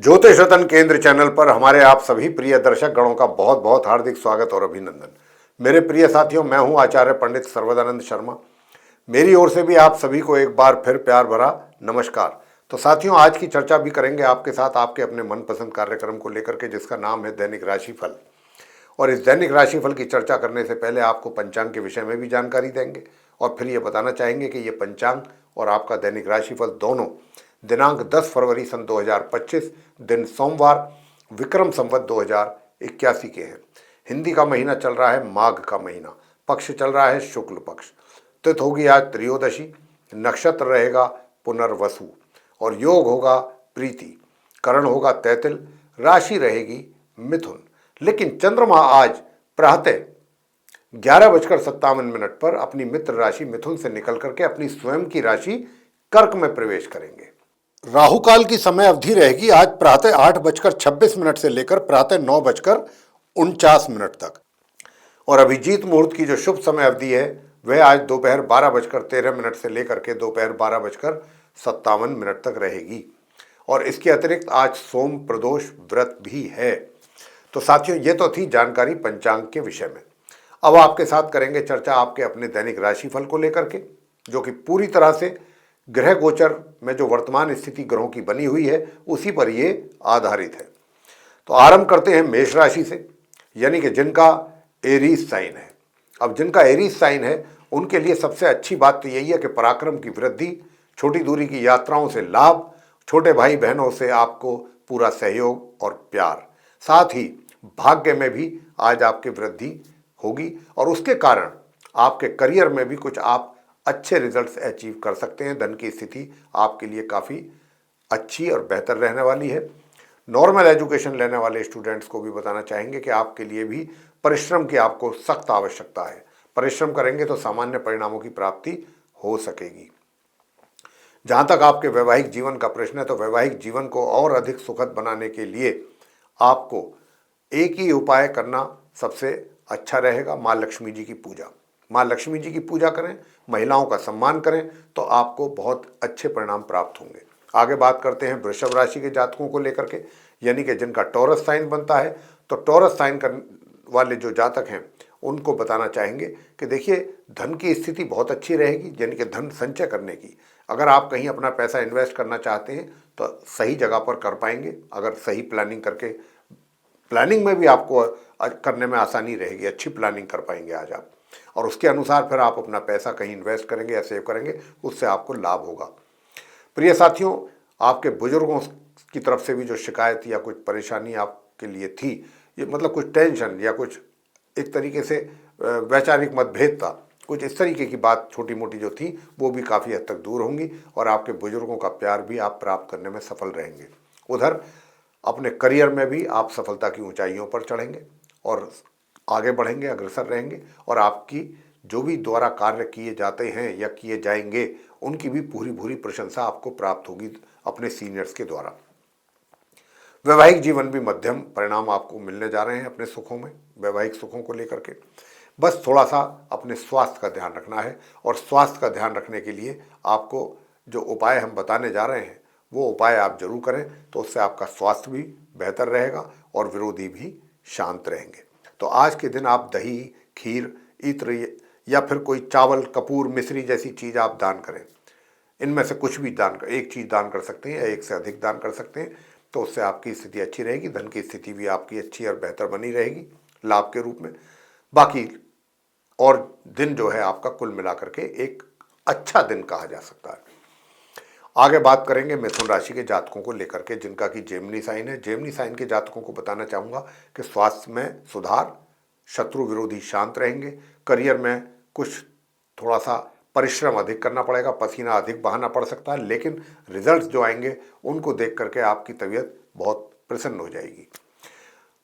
ज्योतिष रतन केंद्र चैनल पर हमारे आप सभी प्रिय दर्शक गणों का बहुत बहुत हार्दिक स्वागत और अभिनंदन। मेरे प्रिय साथियों, मैं हूं आचार्य पंडित सर्वदानंद शर्मा। मेरी ओर से भी आप सभी को एक बार फिर प्यार भरा नमस्कार। तो साथियों, आज की चर्चा भी करेंगे आपके साथ आपके अपने मनपसंद कार्यक्रम को लेकर के, जिसका नाम है दैनिक राशिफल। और इस दैनिक राशिफल की चर्चा करने से पहले आपको पंचांग के विषय में भी जानकारी देंगे और फिर ये बताना चाहेंगे कि ये पंचांग और आपका दैनिक राशिफल दोनों दिनांक 10 फरवरी सन 2025 दिन सोमवार विक्रम संवत 2081 के हैं। हिंदी का महीना चल रहा है माघ का महीना, पक्ष चल रहा है शुक्ल पक्ष, तिथि होगी आज त्रयोदशी, नक्षत्र रहेगा पुनर्वसु और योग होगा प्रीति, करण होगा तैतिल, राशि रहेगी मिथुन। लेकिन चंद्रमा आज प्रातः 11:57 पर अपनी मित्र राशि मिथुन से निकल करके अपनी स्वयं की राशि कर्क में प्रवेश करेंगे। राहु काल की समय अवधि रहेगी आज प्रातः 8:26 से लेकर प्रातः 9:49 तक। और अभिजीत मुहूर्त की जो शुभ समय अवधि है वह आज दोपहर 12:13 से लेकर के दोपहर 12:57 तक रहेगी। और इसके अतिरिक्त आज सोम प्रदोष व्रत भी है। तो साथियों, ये तो थी जानकारी पंचांग के विषय में। अब आपके साथ करेंगे चर्चा आपके अपने दैनिक राशिफल को लेकर के, जो कि पूरी तरह से ग्रह गोचर में जो वर्तमान स्थिति ग्रहों की बनी हुई है उसी पर ये आधारित है। तो आरंभ करते हैं मेष राशि से, यानी कि जिनका एरीज साइन है। अब जिनका एरीज साइन है उनके लिए सबसे अच्छी बात तो यही है कि पराक्रम की वृद्धि, छोटी दूरी की यात्राओं से लाभ, छोटे भाई बहनों से आपको पूरा सहयोग और प्यार, साथ ही भाग्य में भी आज आपकी वृद्धि होगी और उसके कारण आपके करियर में भी कुछ आप अच्छे रिजल्ट्स अचीव कर सकते हैं। धन की स्थिति आपके लिए काफ़ी अच्छी और बेहतर रहने वाली है। नॉर्मल एजुकेशन लेने वाले स्टूडेंट्स को भी बताना चाहेंगे कि आपके लिए भी परिश्रम की आपको सख्त आवश्यकता है। परिश्रम करेंगे तो सामान्य परिणामों की प्राप्ति हो सकेगी। जहाँ तक आपके वैवाहिक जीवन का प्रश्न है, तो वैवाहिक जीवन को और अधिक सुखद बनाने के लिए आपको एक ही उपाय करना सबसे अच्छा रहेगा, माँ लक्ष्मी जी की पूजा। माँ लक्ष्मी जी की पूजा करें, महिलाओं का सम्मान करें, तो आपको बहुत अच्छे परिणाम प्राप्त होंगे। आगे बात करते हैं वृषभ राशि के जातकों को लेकर के, यानी कि जिनका टॉरस साइन बनता है। तो टॉरस साइन वाले जो जातक हैं उनको बताना चाहेंगे कि देखिए, धन की स्थिति बहुत अच्छी रहेगी, यानी कि धन संचय करने की। अगर आप कहीं अपना पैसा इन्वेस्ट करना चाहते हैं तो सही जगह पर कर पाएंगे, अगर सही प्लानिंग करके। प्लानिंग में भी आपको करने में आसानी रहेगी, अच्छी प्लानिंग कर पाएंगे आज आप, और उसके अनुसार फिर आप अपना पैसा कहीं इन्वेस्ट करेंगे या सेव करेंगे, उससे आपको लाभ होगा। प्रिय साथियों, आपके बुजुर्गों की तरफ से भी जो शिकायत या कुछ परेशानी आपके लिए थी, ये मतलब कुछ टेंशन या कुछ एक तरीके से वैचारिक मतभेद था, कुछ इस तरीके की बात छोटी मोटी जो थी वो भी काफ़ी हद तक दूर होंगी और आपके बुजुर्गों का प्यार भी आप प्राप्त करने में सफल रहेंगे। उधर अपने करियर में भी आप सफलता की ऊंचाइयों पर चढ़ेंगे और आगे बढ़ेंगे, अग्रसर रहेंगे, और आपकी जो भी द्वारा कार्य किए जाते हैं या किए जाएंगे उनकी भी पूरी पूरी प्रशंसा आपको प्राप्त होगी अपने सीनियर्स के द्वारा। वैवाहिक जीवन भी मध्यम परिणाम आपको मिलने जा रहे हैं अपने सुखों में, वैवाहिक सुखों को लेकर के। बस थोड़ा सा अपने स्वास्थ्य का ध्यान रखना है, और स्वास्थ्य का ध्यान रखने के लिए आपको जो उपाय हम बताने जा रहे हैं वो उपाय आप जरूर करें, तो उससे आपका स्वास्थ्य भी बेहतर रहेगा और विरोधी भी शांत रहेंगे। तो आज के दिन आप दही, खीर, इत्र या फिर कोई चावल, कपूर, मिश्री जैसी चीज़ आप दान करें। इनमें से कुछ भी दान कर, एक चीज़ दान कर सकते हैं या एक से अधिक दान कर सकते हैं, तो उससे आपकी स्थिति अच्छी रहेगी, धन की स्थिति भी आपकी अच्छी और बेहतर बनी रहेगी लाभ के रूप में। बाकी और दिन जो है आपका कुल मिलाकर के एक अच्छा दिन कहा जा सकता है। आगे बात करेंगे मिथुन राशि के जातकों को लेकर के, जिनका कि जेमिनी साइन है। जेमिनी साइन के जातकों को बताना चाहूँगा कि स्वास्थ्य में सुधार, शत्रु विरोधी शांत रहेंगे, करियर में कुछ थोड़ा सा परिश्रम अधिक करना पड़ेगा, पसीना अधिक बहाना पड़ सकता है, लेकिन रिजल्ट्स जो आएंगे उनको देख करके आपकी तबीयत बहुत प्रसन्न हो जाएगी।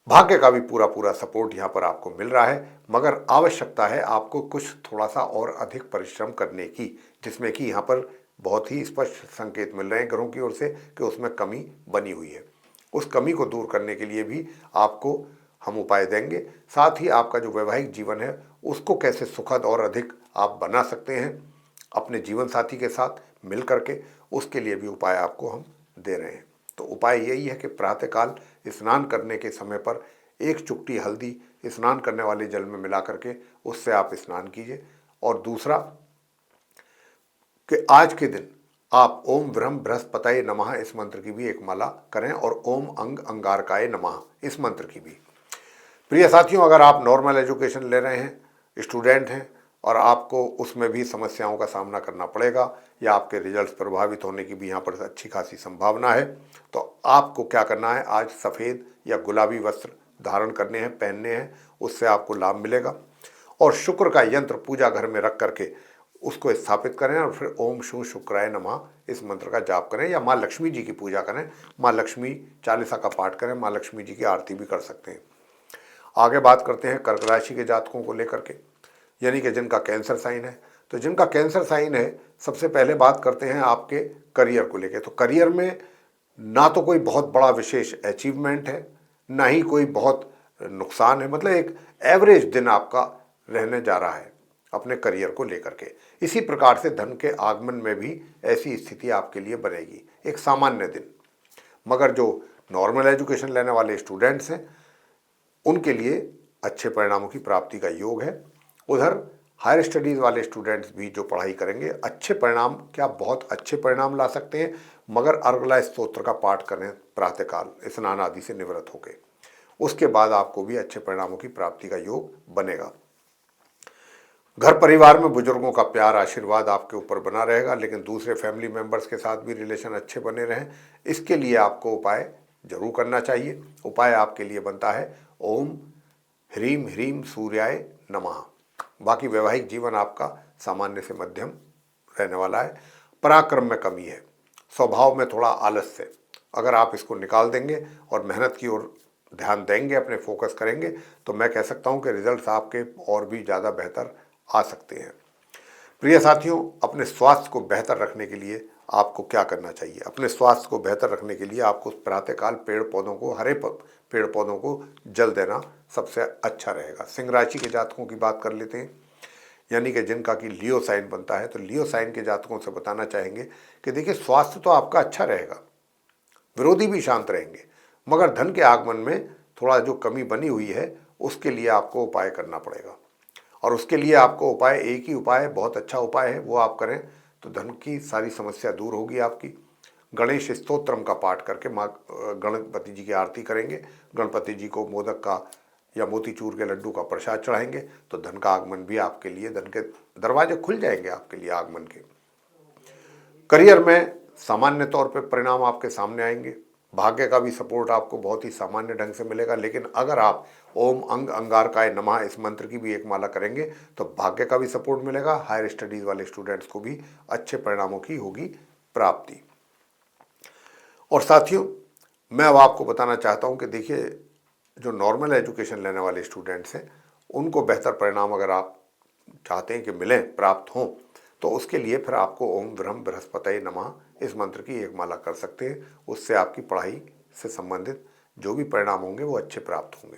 भाग्य का भी पूरा पूरा सपोर्ट यहाँ पर आपको मिल रहा है, मगर आवश्यकता है आपको कुछ थोड़ा सा और अधिक परिश्रम करने की, जिसमें कि यहाँ पर बहुत ही स्पष्ट संकेत मिल रहे हैं ग्रहों की ओर से कि उसमें कमी बनी हुई है। उस कमी को दूर करने के लिए भी आपको हम उपाय देंगे। साथ ही आपका जो वैवाहिक जीवन है उसको कैसे सुखद और अधिक आप बना सकते हैं अपने जीवन साथी के साथ मिल करके, उसके लिए भी उपाय आपको हम दे रहे हैं। तो उपाय यही है कि प्रातःकाल स्नान करने के समय पर एक चुटकी हल्दी स्नान करने वाले जल में मिला करके उससे आप स्नान कीजिए। और दूसरा कि आज के दिन आप ओम ब्रह्म बृहस्पतये नमः इस मंत्र की भी एक माला करें और ओम अंग अंगारकाय नमः इस मंत्र की भी। प्रिय साथियों, अगर आप नॉर्मल एजुकेशन ले रहे हैं, स्टूडेंट हैं और आपको उसमें भी समस्याओं का सामना करना पड़ेगा या आपके रिजल्ट्स प्रभावित होने की भी यहाँ पर अच्छी खासी संभावना है, तो आपको क्या करना है, आज सफ़ेद या गुलाबी वस्त्र धारण करने हैं, पहनने हैं, उससे आपको लाभ मिलेगा। और शुक्र का यंत्र पूजा घर में रख करके उसको स्थापित करें और फिर ओम शू शुक्राय नमः इस मंत्र का जाप करें या माँ लक्ष्मी जी की पूजा करें, माँ लक्ष्मी चालीसा का पाठ करें, माँ लक्ष्मी जी की आरती भी कर सकते हैं। आगे बात करते हैं कर्क राशि के जातकों को लेकर के, यानी कि जिनका कैंसर साइन है। तो जिनका कैंसर साइन है, सबसे पहले बात करते हैं आपके करियर को लेकर। तो करियर में ना तो कोई बहुत बड़ा विशेष अचीवमेंट है, ना ही कोई बहुत नुकसान है, मतलब एक एवरेज दिन आपका रहने जा रहा है अपने करियर को लेकर के। इसी प्रकार से धन के आगमन में भी ऐसी स्थिति आपके लिए बनेगी, एक सामान्य दिन। मगर जो नॉर्मल एजुकेशन लेने वाले स्टूडेंट्स हैं उनके लिए अच्छे परिणामों की प्राप्ति का योग है। उधर हायर स्टडीज़ वाले स्टूडेंट्स भी जो पढ़ाई करेंगे अच्छे परिणाम, क्या बहुत अच्छे परिणाम ला सकते हैं, मगर अर्गला स्तोत्र का पाठ करें प्रातःकाल स्नान आदि से निवृत्त होकर, उसके बाद आपको भी अच्छे परिणामों की प्राप्ति का योग बनेगा। घर परिवार में बुजुर्गों का प्यार आशीर्वाद आपके ऊपर बना रहेगा, लेकिन दूसरे फैमिली मेंबर्स के साथ भी रिलेशन अच्छे बने रहें, इसके लिए आपको उपाय जरूर करना चाहिए। उपाय आपके लिए बनता है ओम ह्रीम ह्रीम सूर्याय नमः। बाकी वैवाहिक जीवन आपका सामान्य से मध्यम रहने वाला है। पराक्रम में कमी है, स्वभाव में थोड़ा आलस्य, अगर आप इसको निकाल देंगे और मेहनत की ओर ध्यान देंगे, अपने फोकस करेंगे, तो मैं कह सकता हूं कि रिजल्ट्स आपके और भी ज़्यादा बेहतर आ सकते हैं। प्रिय साथियों, अपने स्वास्थ्य को बेहतर रखने के लिए आपको क्या करना चाहिए? अपने स्वास्थ्य को बेहतर रखने के लिए आपको प्रातःकाल पेड़ पौधों को, हरे पेड़ पौधों को जल देना सबसे अच्छा रहेगा। सिंह राशि के जातकों की बात कर लेते हैं, यानी कि जिनका कि लियो साइन बनता है। तो लियो साइन के जातकों से बताना चाहेंगे कि देखिए, स्वास्थ्य तो आपका अच्छा रहेगा, विरोधी भी शांत रहेंगे, मगर धन के आगमन में थोड़ा जो कमी बनी हुई है उसके लिए आपको उपाय करना पड़ेगा। और उसके लिए आपको उपाय, एक ही उपाय, बहुत अच्छा उपाय है, वो आप करें तो धन की सारी समस्या दूर होगी आपकी। गणेश स्तोत्रम का पाठ करके माँ गणपति जी की आरती करेंगे, गणपति जी को मोदक का या मोतीचूर के लड्डू का प्रसाद चढ़ाएंगे, तो धन का आगमन भी आपके लिए, धन के दरवाजे खुल जाएंगे आपके लिए आगमन के। करियर में सामान्य तौर पे परिणाम आपके सामने आएंगे, भाग्य का भी सपोर्ट आपको बहुत ही सामान्य ढंग से मिलेगा, लेकिन अगर आप ओम अंग अंगारकाय नमः इस मंत्र की भी एक माला करेंगे तो भाग्य का भी सपोर्ट मिलेगा। हायर स्टडीज वाले स्टूडेंट्स को भी अच्छे परिणामों की होगी प्राप्ति। और साथियों, मैं अब आपको बताना चाहता हूं कि देखिए, जो नॉर्मल एजुकेशन लेने वाले स्टूडेंट्स हैं उनको बेहतर परिणाम अगर आप चाहते हैं कि मिलें, प्राप्त हों, तो उसके लिए फिर आपको ओम ब्रह्म बृहस्पतये नमः इस मंत्र की एक माला कर सकते हैं। उससे आपकी पढ़ाई से संबंधित जो भी परिणाम होंगे वो अच्छे प्राप्त होंगे।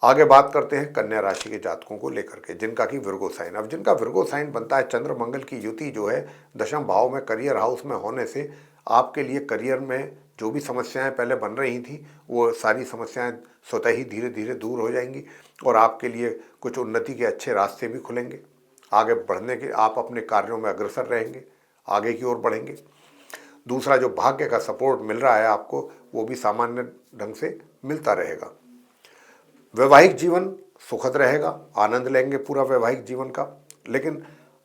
आगे बात करते हैं कन्या राशि के जातकों को लेकर के, जिनका कि विर्गो साइन। अब जिनका विर्गो साइन बनता है, चंद्र मंगल की युति जो है दशम भाव में करियर हाउस में होने से आपके लिए करियर में जो भी समस्याएं पहले बन रही थी वो सारी समस्याएं स्वतः ही धीरे धीरे दूर हो जाएंगी और आपके लिए कुछ उन्नति के अच्छे रास्ते भी खुलेंगे। आगे बढ़ने के आप अपने कार्यों में अग्रसर रहेंगे, आगे की ओर बढ़ेंगे। दूसरा, जो भाग्य का सपोर्ट मिल रहा है आपको, वो भी सामान्य ढंग से मिलता रहेगा। वैवाहिक जीवन सुखद रहेगा, आनंद लेंगे पूरा वैवाहिक जीवन का। लेकिन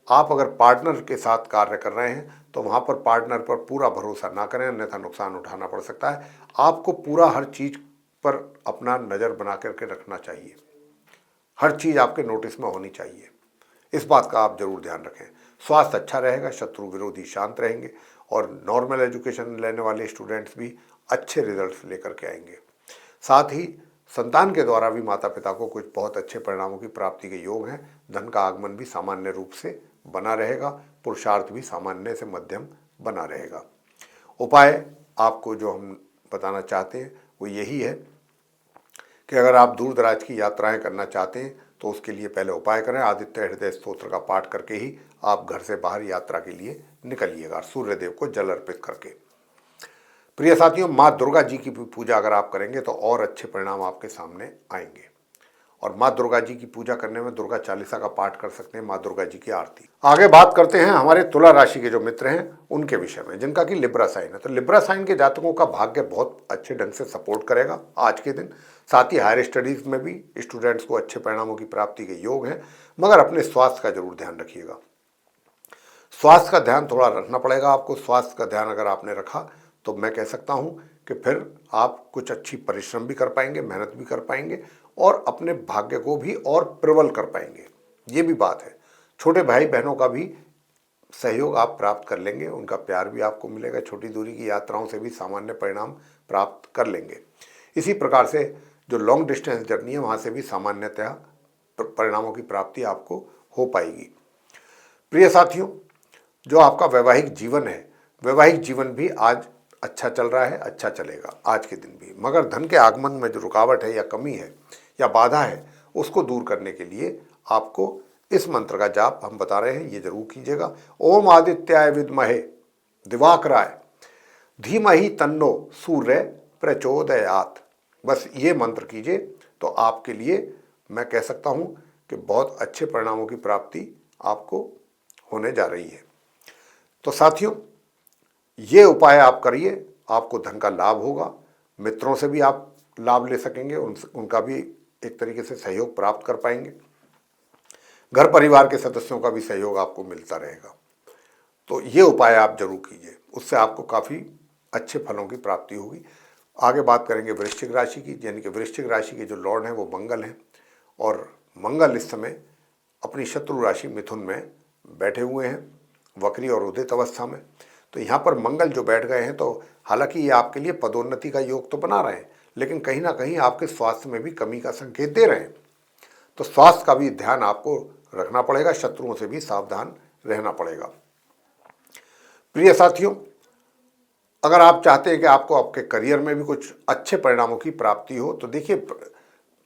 आप अगर पार्टनर के साथ कार्य कर रहे हैं तो वहाँ पर पार्टनर पर पूरा भरोसा ना करें, अन्यथा नुकसान उठाना पड़ सकता है। आपको पूरा हर चीज़ पर अपना नज़र बना करके रखना चाहिए, हर चीज़ आपके नोटिस में होनी चाहिए, इस बात का आप जरूर ध्यान रखें। स्वास्थ्य अच्छा रहेगा, शत्रु विरोधी शांत रहेंगे और नॉर्मल एजुकेशन लेने वाले स्टूडेंट्स भी अच्छे रिजल्ट्स लेकर के आएंगे। साथ ही संतान के द्वारा भी माता पिता को कुछ बहुत अच्छे परिणामों की प्राप्ति के योग हैं। धन का आगमन भी सामान्य रूप से बना रहेगा, पुरुषार्थ भी सामान्य से मध्यम बना रहेगा। उपाय आपको जो हम बताना चाहते हैं वो यही है कि अगर आप दूर दराज की यात्राएं करना चाहते हैं तो उसके लिए पहले उपाय करें, आदित्य हृदय स्तोत्र का पाठ करके ही आप घर से बाहर यात्रा के लिए निकलिएगा, सूर्यदेव को जल अर्पित करके। प्रिय साथियों, माँ दुर्गा जी की पूजा अगर आप करेंगे तो और अच्छे परिणाम आपके सामने आएंगे। और माँ दुर्गा जी की पूजा करने में दुर्गा चालीसा का पाठ कर सकते हैं, माँ दुर्गा जी की आरती। आगे बात करते हैं हमारे तुला राशि के जो मित्र हैं उनके विषय में, जिनका कि लिब्रा साइन है। तो लिब्रा साइन के जातकों का भाग्य बहुत अच्छे ढंग से सपोर्ट करेगा आज के दिन। साथ ही हायर स्टडीज में भी स्टूडेंट्स को अच्छे परिणामों की प्राप्ति के योग हैं, मगर अपने स्वास्थ्य का जरूर ध्यान रखिएगा। स्वास्थ्य का ध्यान थोड़ा रखना पड़ेगा आपको। स्वास्थ्य का ध्यान अगर आपने रखा तो मैं कह सकता हूं कि फिर आप कुछ अच्छी परिश्रम भी कर पाएंगे, मेहनत भी कर पाएंगे और अपने भाग्य को भी और प्रबल कर पाएंगे। ये भी बात है। छोटे भाई बहनों का भी सहयोग आप प्राप्त कर लेंगे, उनका प्यार भी आपको मिलेगा। छोटी दूरी की यात्राओं से भी सामान्य परिणाम प्राप्त कर लेंगे। इसी प्रकार से जो लॉन्ग डिस्टेंस जर्नी है वहाँ से भी सामान्यतः परिणामों की प्राप्ति आपको हो पाएगी। प्रिय साथियों, जो आपका वैवाहिक जीवन है, वैवाहिक जीवन भी आज अच्छा चल रहा है, अच्छा चलेगा आज के दिन भी। मगर धन के आगमन में जो रुकावट है या कमी है या बाधा है, उसको दूर करने के लिए आपको इस मंत्र का जाप हम बता रहे हैं, ये जरूर कीजिएगा। ओम आदित्याय विद्महे दिवाकराय धीमहि तन्नो सूर्य प्रचोदयात। बस ये मंत्र कीजिए तो आपके लिए मैं कह सकता हूँ कि बहुत अच्छे परिणामों की प्राप्ति आपको होने जा रही है। तो साथियों, ये उपाय आप करिए, आपको धन का लाभ होगा। मित्रों से भी आप लाभ ले सकेंगे, उनका भी एक तरीके से सहयोग प्राप्त कर पाएंगे। घर परिवार के सदस्यों का भी सहयोग आपको मिलता रहेगा। तो ये उपाय आप जरूर कीजिए, उससे आपको काफ़ी अच्छे फलों की प्राप्ति होगी। आगे बात करेंगे वृश्चिक राशि की, यानी कि वृश्चिक राशि के जो लॉर्ड हैं वो मंगल हैं। और मंगल इस समय अपनी शत्रु राशि मिथुन में बैठे हुए हैं, वक्री और उदित अवस्था में। तो यहाँ पर मंगल जो बैठ गए हैं, तो हालांकि ये आपके लिए पदोन्नति का योग तो बना रहे हैं, लेकिन कहीं ना कहीं आपके स्वास्थ्य में भी कमी का संकेत दे रहे हैं। तो स्वास्थ्य का भी ध्यान आपको रखना पड़ेगा, शत्रुओं से भी सावधान रहना पड़ेगा। प्रिय साथियों, अगर आप चाहते हैं कि आपको आपके करियर में भी कुछ अच्छे परिणामों की प्राप्ति हो, तो देखिए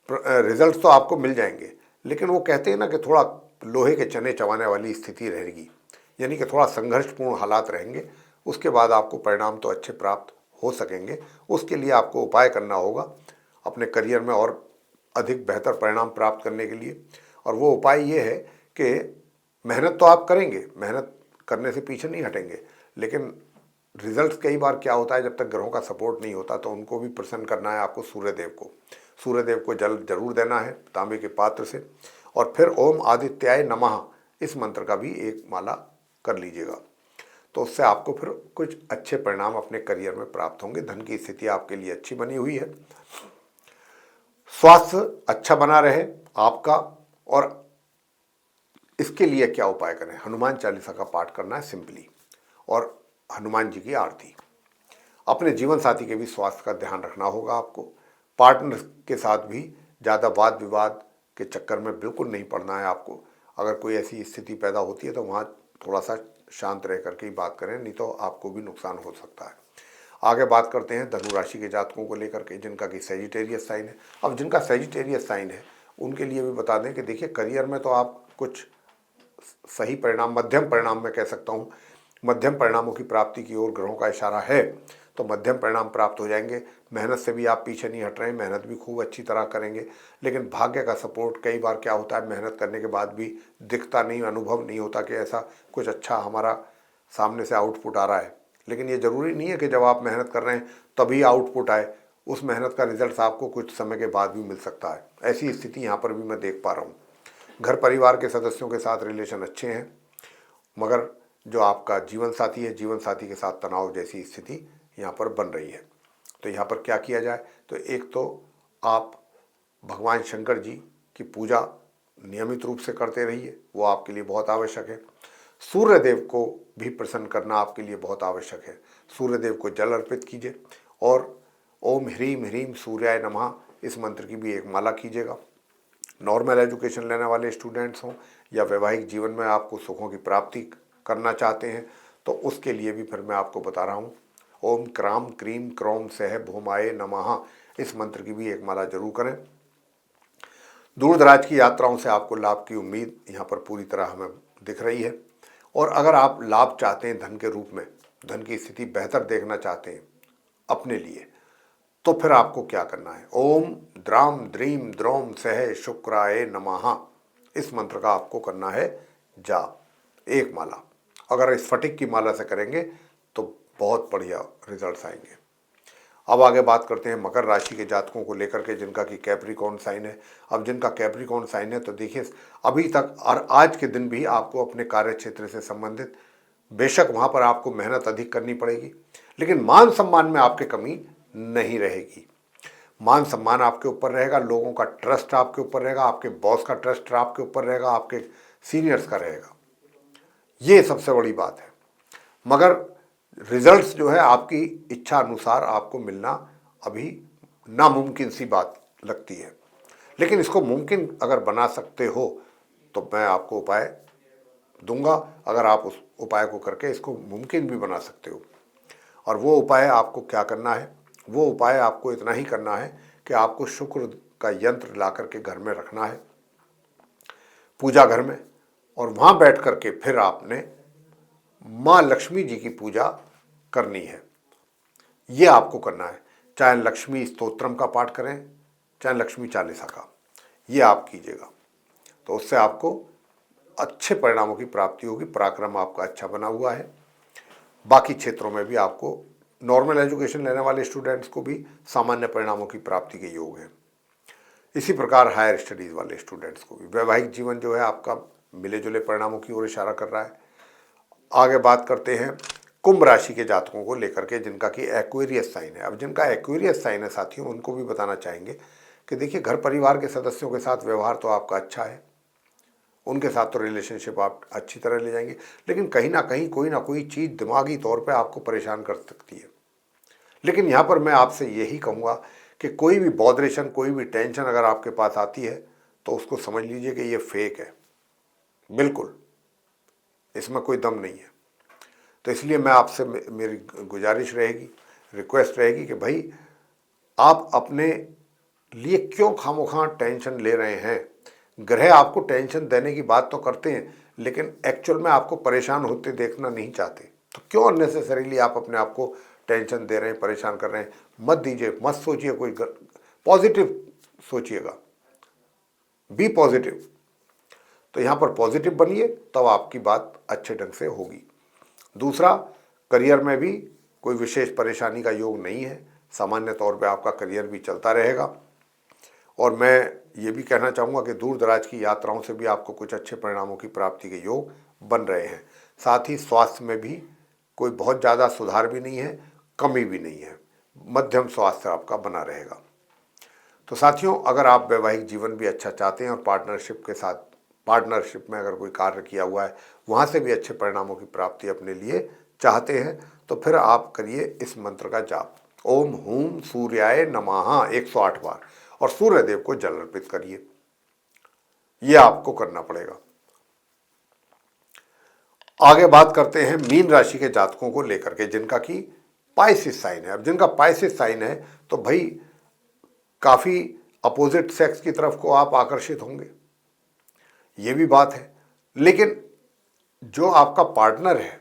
रिजल्ट तो आपको मिल जाएंगे, लेकिन वो कहते हैं ना कि थोड़ा लोहे के चने चबाने वाली स्थिति रहेगी, यानी कि थोड़ा संघर्षपूर्ण हालात रहेंगे। उसके बाद आपको परिणाम तो अच्छे प्राप्त हो सकेंगे। उसके लिए आपको उपाय करना होगा अपने करियर में और अधिक बेहतर परिणाम प्राप्त करने के लिए। और वो उपाय ये है कि मेहनत तो आप करेंगे, मेहनत करने से पीछे नहीं हटेंगे, लेकिन रिजल्ट्स कई बार क्या होता है, जब तक ग्रहों का सपोर्ट नहीं होता तो उनको भी प्रसन्न करना है आपको। सूर्यदेव को जल जरूर देना है तांबे के पात्र से। और फिर ओम आदित्याय नमः इस मंत्र का भी एक माला कर लीजिएगा, तो उससे आपको फिर कुछ अच्छे परिणाम अपने करियर में प्राप्त होंगे। धन की स्थिति आपके लिए अच्छी बनी हुई है, स्वास्थ्य अच्छा बना रहे आपका। और इसके लिए क्या उपाय करें? हनुमान चालीसा का पाठ करना है सिंपली, और हनुमान जी की आरती। अपने जीवन साथी के भी स्वास्थ्य का ध्यान रखना होगा आपको। पार्टनर के साथ भी ज़्यादा वाद विवाद के चक्कर में बिल्कुल नहीं पड़ना है आपको। अगर कोई ऐसी स्थिति पैदा होती है तो वहाँ थोड़ा सा शांत रह करके ही बात करें, नहीं तो आपको भी नुकसान हो सकता है। आगे बात करते हैं धनु राशि के जातकों को लेकर के, जिनका कि सेजिटेरियस साइन है। अब जिनका सेजिटेरियस साइन है उनके लिए भी बता दें कि देखिए करियर में तो आप कुछ सही परिणाम, मध्यम परिणाम मैं कह सकता हूँ, मध्यम परिणामों की प्राप्ति की ओर ग्रहों का इशारा है, तो मध्यम परिणाम प्राप्त हो जाएंगे। मेहनत से भी आप पीछे नहीं हट रहे हैं, मेहनत भी खूब अच्छी तरह करेंगे। लेकिन भाग्य का सपोर्ट कई बार क्या होता है, मेहनत करने के बाद भी दिखता नहीं, अनुभव नहीं होता कि ऐसा कुछ अच्छा हमारा सामने से आउटपुट आ रहा है। लेकिन ये ज़रूरी नहीं है कि जब आप मेहनत कर रहे हैं तभी आउटपुट आए, उस मेहनत का रिजल्ट आपको कुछ समय के बाद भी मिल सकता है। ऐसी स्थिति यहाँ पर भी मैं देख पा रहा हूँ। घर परिवार के सदस्यों के साथ रिलेशन अच्छे हैं, मगर जो आपका जीवन साथी है, जीवन साथी के साथ तनाव जैसी स्थिति यहाँ पर बन रही है। तो यहाँ पर क्या किया जाए? तो एक तो आप भगवान शंकर जी की पूजा नियमित रूप से करते रहिए, वो आपके लिए बहुत आवश्यक है। सूर्यदेव को भी प्रसन्न करना आपके लिए बहुत आवश्यक है। सूर्यदेव को जल अर्पित कीजिए और ओम ह्रीम ह्रीम सूर्याय नमः इस मंत्र की भी एक माला कीजिएगा। नॉर्मल एजुकेशन लेने वाले स्टूडेंट्स हों या वैवाहिक जीवन में आपको सुखों की प्राप्ति करना चाहते हैं, तो उसके लिए भी फिर मैं आपको बता रहा हूँ। ओम क्राम क्रीम क्रोम सह भूमाए नमः इस मंत्र की भी एक माला जरूर करें। दूर दराज की यात्राओं से आपको लाभ की उम्मीद यहाँ पर पूरी तरह हमें दिख रही है। और अगर आप लाभ चाहते हैं धन के रूप में, धन की स्थिति बेहतर देखना चाहते हैं, अपने लिए, तो फिर आपको क्या करना है, ओम द्राम द्रीम द्रोम सह शुक्राय नमः, इस मंत्र का आपको करना है जाप, एक माला। अगर स्फटिक की माला से करेंगे तो बहुत बढ़िया रिजल्ट्स आएंगे। अब आगे बात करते हैं मकर राशि के जातकों को लेकर के जिनका कि कैप्रिकॉर्न साइन है। अब जिनका कैप्रिकॉर्न साइन है तो देखिए अभी तक और आज के दिन भी आपको अपने कार्य क्षेत्र से संबंधित बेशक वहाँ पर आपको मेहनत अधिक करनी पड़ेगी, लेकिन मान सम्मान में आपके कमी नहीं रहेगी। मान सम्मान आपके ऊपर रहेगा, लोगों का ट्रस्ट आपके ऊपर रहेगा, आपके बॉस का ट्रस्ट आपके ऊपर रहेगा, आपके सीनियर्स का रहेगा। ये सबसे बड़ी बात है। मगर रिजल्ट्स जो है आपकी इच्छा अनुसार आपको मिलना अभी नामुमकिन सी बात लगती है, लेकिन इसको मुमकिन अगर बना सकते हो तो मैं आपको उपाय दूंगा। अगर आप उस उपाय को करके इसको मुमकिन भी बना सकते हो, और वो उपाय आपको क्या करना है, वो उपाय आपको इतना ही करना है कि आपको शुक्र का यंत्र ला करके घर में रखना है, पूजा घर में, और वहाँ बैठ करके फिर आपने माँ लक्ष्मी जी की पूजा करनी है। ये आपको करना है, चाहे लक्ष्मी स्तोत्रम का पाठ करें, चाहे लक्ष्मी चालीसा का, ये आप कीजिएगा, तो उससे आपको अच्छे परिणामों की प्राप्ति होगी। पराक्रम आपका अच्छा बना हुआ है। बाकी क्षेत्रों में भी आपको, नॉर्मल एजुकेशन लेने वाले स्टूडेंट्स को भी सामान्य परिणामों की प्राप्ति के योग है। इसी प्रकार हायर स्टडीज़ वाले स्टूडेंट्स को भी वैवाहिक जीवन जो है आपका मिले जुले परिणामों की ओर इशारा कर रहा है। आगे बात करते हैं कुंभ राशि के जातकों को लेकर के जिनका कि एक्वेरियस साइन है। अब जिनका एक्वेरियस साइन है साथियों, उनको भी बताना चाहेंगे कि देखिए घर परिवार के सदस्यों के साथ व्यवहार तो आपका अच्छा है, उनके साथ तो रिलेशनशिप आप अच्छी तरह ले जाएंगे, लेकिन कहीं ना कोई चीज़ दिमागी तौर पे आपको परेशान कर सकती है। लेकिन यहाँ पर मैं आपसे यही कहूँगा कि कोई भी बॉदरेशन, कोई भी टेंशन अगर आपके पास आती है तो उसको समझ लीजिए कि ये फेक है, बिल्कुल इसमें कोई दम नहीं है। तो इसलिए मैं आपसे मेरी गुजारिश रहेगी, रिक्वेस्ट रहेगी कि भाई आप अपने लिए क्यों खामोखा टेंशन ले रहे हैं। ग्रह आपको टेंशन देने की बात तो करते हैं, लेकिन एक्चुअल में आपको परेशान होते देखना नहीं चाहते, तो क्यों अननेसेसरीली आप अपने आप को टेंशन दे रहे हैं, परेशान कर रहे हैं। मत दीजिए, मत सोचिए, कोई पॉजिटिव सोचिएगा, बी पॉजिटिव। तो यहाँ पर पॉजिटिव बनिए, तब आपकी बात अच्छे ढंग से होगी। दूसरा, करियर में भी कोई विशेष परेशानी का योग नहीं है, सामान्य तौर पे आपका करियर भी चलता रहेगा। और मैं ये भी कहना चाहूँगा कि दूर दराज की यात्राओं से भी आपको कुछ अच्छे परिणामों की प्राप्ति के योग बन रहे हैं। साथ ही स्वास्थ्य में भी कोई बहुत ज़्यादा सुधार भी नहीं है, कमी भी नहीं है, मध्यम स्वास्थ्य आपका बना रहेगा। तो साथियों, अगर आप वैवाहिक जीवन भी अच्छा चाहते हैं और पार्टनरशिप में अगर कोई कार्य किया हुआ है वहाँ से भी अच्छे परिणामों की प्राप्ति अपने लिए चाहते हैं, तो फिर आप करिए इस मंत्र का जाप, ओम हूम सूर्याय नमः 108 बार, और सूर्य देव को जल अर्पित करिए। ये आपको करना पड़ेगा। आगे बात करते हैं मीन राशि के जातकों को लेकर के जिनका कि पाइसिस साइन है। अब जिनका पाइसिस साइन है तो भाई काफ़ी अपोजिट सेक्स की तरफ को आप आकर्षित होंगे, ये भी बात है। लेकिन जो आपका पार्टनर है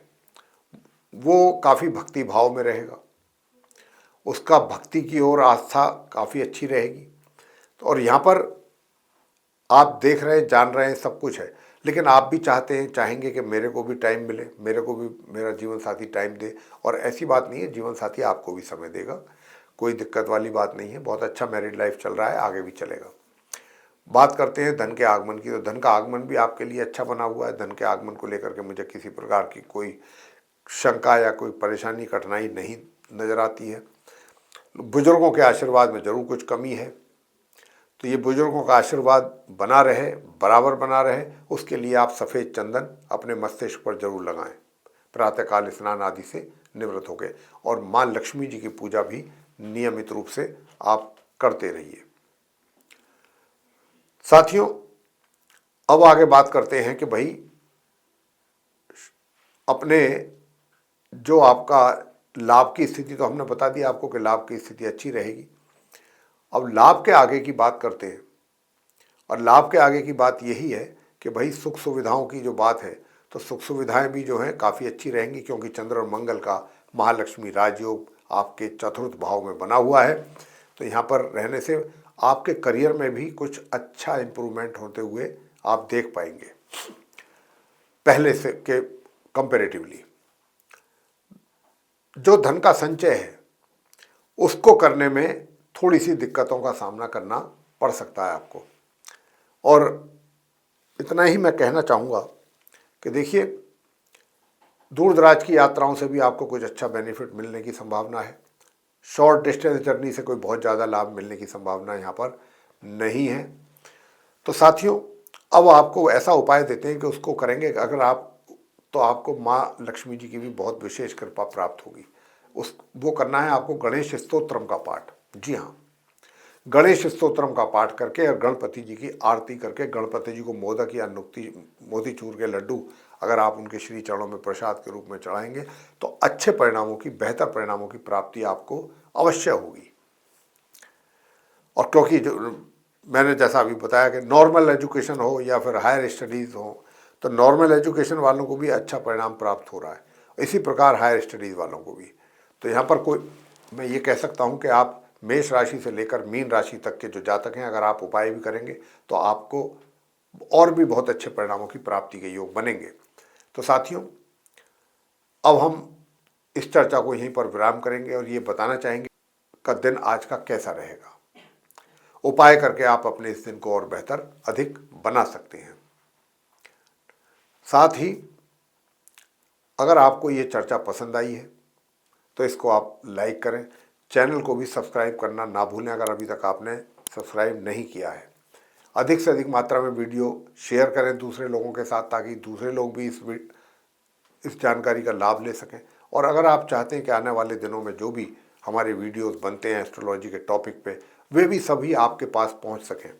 वो काफ़ी भक्ति भाव में रहेगा, उसका भक्ति की ओर आस्था काफ़ी अच्छी रहेगी। तो और यहाँ पर आप देख रहे हैं, जान रहे हैं, सब कुछ है, लेकिन आप भी चाहेंगे कि मेरे को भी टाइम मिले, मेरे को भी मेरा जीवन साथी टाइम दे। और ऐसी बात नहीं है, जीवन साथी आपको भी समय देगा, कोई दिक्कत वाली बात नहीं है। बहुत अच्छा मैरिड लाइफ चल रहा है, आगे भी चलेगा। बात करते हैं धन के आगमन की, तो धन का आगमन भी आपके लिए अच्छा बना हुआ है। धन के आगमन को लेकर के मुझे किसी प्रकार की कोई शंका या कोई परेशानी, कठिनाई नहीं नज़र आती है। बुजुर्गों के आशीर्वाद में जरूर कुछ कमी है, तो ये बुजुर्गों का आशीर्वाद बना रहे, बराबर बना रहे, उसके लिए आप सफ़ेद चंदन अपने मस्तिष्क पर जरूर लगाएं, प्रातःकाल स्नान आदि से निवृत्त हो गए, और माँ लक्ष्मी जी की पूजा भी नियमित रूप से आप करते रहिए। साथियों, अब आगे बात करते हैं कि भाई अपने जो आपका लाभ की स्थिति तो हमने बता दी आपको कि लाभ की स्थिति अच्छी रहेगी। अब लाभ के आगे की बात करते हैं, और लाभ के आगे की बात यही है कि भाई सुख सुविधाओं की जो बात है, तो सुख सुविधाएं भी जो हैं काफ़ी अच्छी रहेंगी, क्योंकि चंद्र और मंगल का महालक्ष्मी राजयोग आपके चतुर्थ भाव में बना हुआ है, तो यहाँ पर रहने से आपके करियर में भी कुछ अच्छा इम्प्रूवमेंट होते हुए आप देख पाएंगे पहले से के कंपैरेटिवली। जो धन का संचय है उसको करने में थोड़ी सी दिक्कतों का सामना करना पड़ सकता है आपको। और इतना ही मैं कहना चाहूँगा कि देखिए, दूर दराज की यात्राओं से भी आपको कुछ अच्छा बेनिफिट मिलने की संभावना है। शॉर्ट डिस्टेंस जर्नी से कोई बहुत ज़्यादा लाभ मिलने की संभावना यहाँ पर नहीं है। तो साथियों, अब आपको ऐसा उपाय देते हैं कि उसको करेंगे अगर आप, तो आपको माँ लक्ष्मी जी की भी बहुत विशेष कृपा प्राप्त होगी। वो करना है आपको गणेश स्तोत्रम का पाठ। जी हाँ, गणेश स्तोत्रम का पाठ करके और गणपति जी की आरती करके, गणपति जी को मोदक या मोतीचूर के लड्डू अगर आप उनके श्री चरणों में प्रसाद के रूप में चढ़ाएंगे तो अच्छे परिणामों की, बेहतर परिणामों की प्राप्ति आपको अवश्य होगी। और क्योंकि जो मैंने जैसा अभी बताया कि नॉर्मल एजुकेशन हो या फिर हायर स्टडीज़ हो, तो नॉर्मल एजुकेशन वालों को भी अच्छा परिणाम प्राप्त हो रहा है, इसी प्रकार हायर स्टडीज़ वालों को भी। तो यहाँ पर कोई, मैं ये कह सकता हूँ कि आप मेष राशि से लेकर मीन राशि तक के जो जातक हैं, अगर आप उपाय भी करेंगे तो आपको और भी बहुत अच्छे परिणामों की प्राप्ति के योग बनेंगे। तो साथियों, अब हम इस चर्चा को यहीं पर विराम करेंगे और ये बताना चाहेंगे का दिन आज का कैसा रहेगा। उपाय करके आप अपने इस दिन को और बेहतर, अधिक बना सकते हैं। साथ ही अगर आपको ये चर्चा पसंद आई है तो इसको आप लाइक करें, चैनल को भी सब्सक्राइब करना ना भूलें अगर अभी तक आपने सब्सक्राइब नहीं किया है। अधिक से अधिक मात्रा में वीडियो शेयर करें दूसरे लोगों के साथ, ताकि दूसरे लोग भी इस जानकारी का लाभ ले सकें। और अगर आप चाहते हैं कि आने वाले दिनों में जो भी हमारे वीडियोस बनते हैं एस्ट्रोलॉजी के टॉपिक पे, वे भी सभी आपके पास पहुंच सकें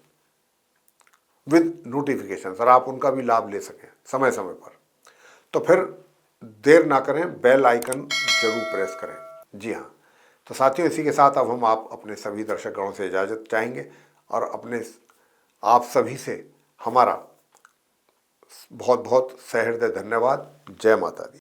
विद नोटिफिकेशन, और आप उनका भी लाभ ले सकें समय समय पर, तो फिर देर ना करें, बेल आइकन जरूर प्रेस करें। जी हाँ, तो साथियों, इसी के साथ अब हम आप अपने सभी दर्शकगणों से इजाज़त चाहेंगे और अपने आप सभी से हमारा बहुत बहुत सहृदय धन्यवाद। जय माता दी।